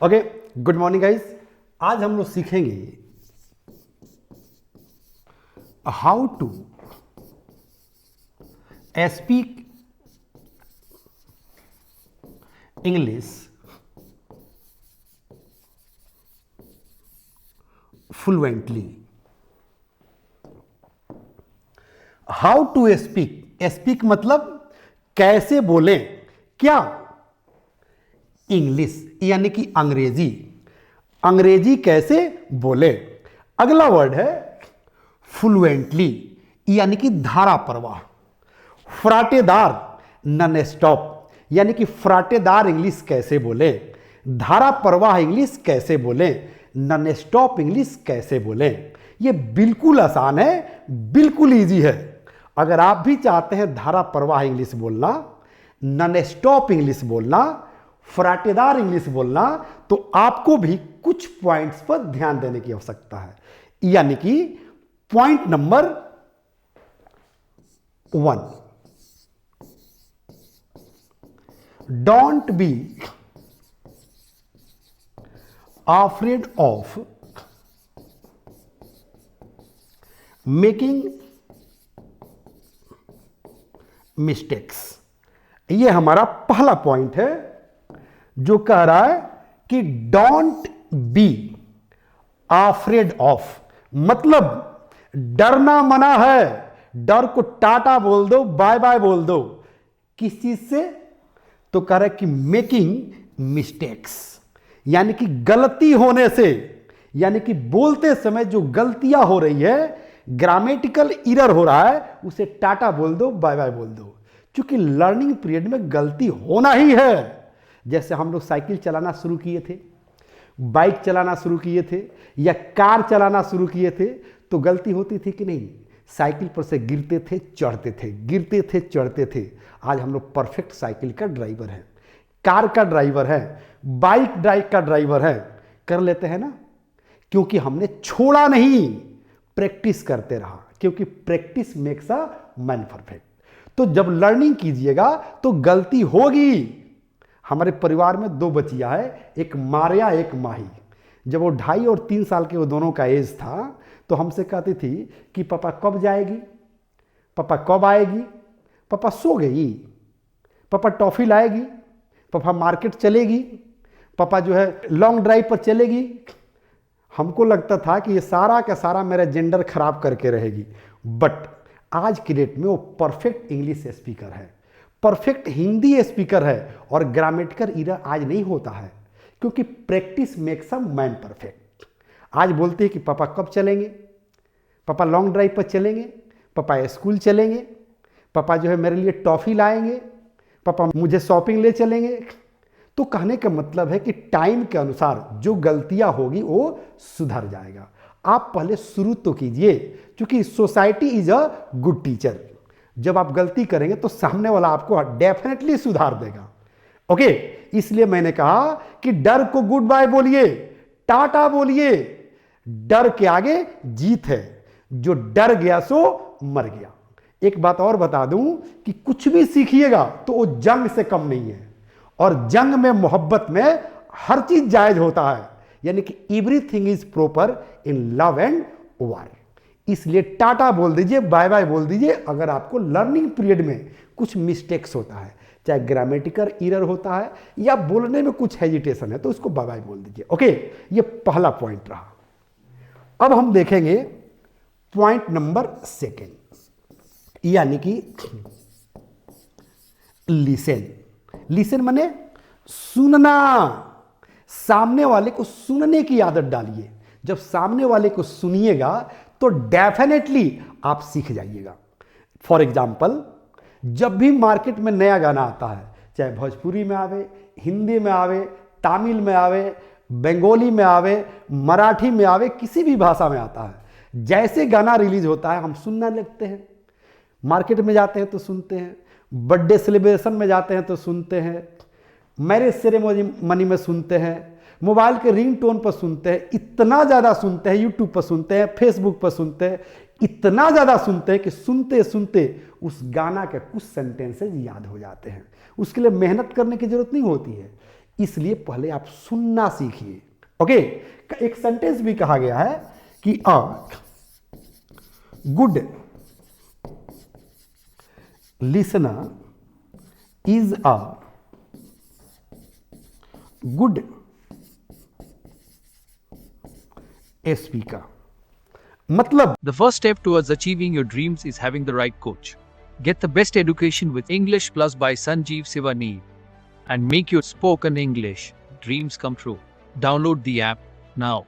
Okay, good morning guys. आज हम लोग सीखेंगे how to speak English fluently. How to speak, speak मतलब कैसे बोलें, क्या इंग्लिश यानी कि अंग्रेजी, अंग्रेजी कैसे बोले। अगला वर्ड है फ्लुएंटली यानी कि धारा प्रवाह, फराटेदार नॉन स्टॉप यानी कि फराटेदार इंग्लिश कैसे बोले, धारा प्रवाह इंग्लिश कैसे बोले, नॉन स्टॉप इंग्लिश कैसे बोले। ये बिल्कुल आसान है, बिल्कुल इजी है। अगर आप भी चाहते हैं धारा प्रवाह इंग्लिश बोलना, नॉन स्टॉप इंग्लिश बोलना, फराटेदार इंग्लिश बोलना, तो आपको भी कुछ पॉइंट्स पर ध्यान देने की आवश्यकता है। यानी कि point number 1, don't be afraid of making mistakes. ये हमारा पहला पॉइंट है जो कह रहा है कि डोंट बी आफ्रेड ऑफ, मतलब डरना मना है। डर को टाटा बोल दो, बाय बाय बोल दो। किस चीज से? तो कह रहा है कि मेकिंग मिस्टेक्स यानी कि गलती होने से, यानी कि बोलते समय जो गलतियां हो रही है, ग्रामेटिकल एरर हो रहा है, उसे टाटा बोल दो, बाय बाय बोल दो। क्योंकि लर्निंग पीरियड में गलती होना ही है। जैसे हम लोग साइकिल चलाना शुरू किए थे, बाइक चलाना शुरू किए थे, या कार चलाना शुरू किए थे, तो गलती होती थी कि नहीं? साइकिल पर से गिरते थे, चढ़ते थे, गिरते थे, चढ़ते थे। आज हम लोग परफेक्ट साइकिल का ड्राइवर हैं, कार का ड्राइवर है, बाइक ड्राइव का ड्राइवर है, कर लेते हैं ना, क्योंकि हमने छोड़ा नहीं, प्रैक्टिस करते रहा। क्योंकि practice makes a man perfect. तो जब लर्निंग कीजिएगा तो गलती होगी। हमारे परिवार में 2 बच्चियां है, एक मारिया एक माही। जब वो 2.5 और 3 साल के वो दोनों का एज था, तो हमसे कहती थी कि पापा कब जाएगी, पापा कब आएगी, पापा सो गई, पापा टॉफी लाएगी, पापा मार्केट चलेगी, पापा जो है लॉन्ग ड्राइव पर चलेगी। हमको लगता था कि ये सारा का सारा मेरा जेंडर खराब करके रहेगी। बट आज की डेट में वो परफेक्ट इंग्लिश स्पीकर है, परफेक्ट हिंदी स्पीकर है, और ग्रामेटिकल एरर आज नहीं होता है, क्योंकि practice makes a man perfect. आज बोलते हैं कि पापा कब चलेंगे, पापा लॉन्ग ड्राइव पर चलेंगे, पापा स्कूल चलेंगे, पापा जो है मेरे लिए टॉफी लाएंगे, पापा मुझे शॉपिंग ले चलेंगे। तो कहने का मतलब है कि टाइम के अनुसार जो गलतियां होगी वो सुधर जाएगा। आप पहले शुरू तो कीजिए, क्योंकि society is a good teacher. जब आप गलती करेंगे तो सामने वाला आपको डेफिनेटली सुधार देगा। ओके, इसलिए मैंने कहा कि डर को गुड बाय बोलिए, टाटा बोलिए। डर के आगे जीत है, जो डर गया सो मर गया। एक बात और बता दूं कि कुछ भी सीखिएगा तो वो जंग से कम नहीं है, और जंग में, मोहब्बत में हर चीज जायज होता है। यानी कि everything is proper in love and war. इसलिए टाटा बोल दीजिए, बाय बाय बोल दीजिए। अगर आपको लर्निंग पीरियड में कुछ मिस्टेक्स होता है, चाहे ग्रामेटिकल एरर होता है या बोलने में कुछ हेजिटेशन है, तो उसको बाय बाय बोल दीजिए। ओके, ये पहला पॉइंट रहा। अब हम देखेंगे पॉइंट नंबर 2, यानी कि लिसन। लिसन माने सुनना। सामने वाले को सुनने की आदत डालिए। जब सामने वाले को सुनिएगा तो डेफिनेटली आप सीख जाइएगा। फॉर एग्जाम्पल, जब भी मार्केट में नया गाना आता है, चाहे भोजपुरी में आवे, हिंदी में आवे, तमिल में आवे, बंगाली में आवे, मराठी में आवे, किसी भी भाषा में आता है, जैसे गाना रिलीज होता है हम सुनने लगते हैं। मार्केट में जाते हैं तो सुनते हैं, बर्थडे सेलिब्रेशन में जाते हैं तो सुनते हैं, मैरिज सेरेमनी में सुनते हैं, मोबाइल के रिंग टोन पर सुनते हैं, इतना ज़्यादा सुनते हैं, यूट्यूब पर सुनते हैं, फेसबुक पर सुनते हैं, इतना ज़्यादा सुनते हैं कि सुनते सुनते उस गाना के कुछ सेंटेंसेज याद हो जाते हैं। उसके लिए मेहनत करने की जरूरत नहीं होती है। इसलिए पहले आप सुनना सीखिए। ओके, एक सेंटेंस भी कहा गया है कि a good listener is a good speaker. मतलब The first step towards achieving your dreams is having the right coach. Get the best education with English Plus by Sanjeev Sivaneer and make your spoken English dreams come true. Download the app now.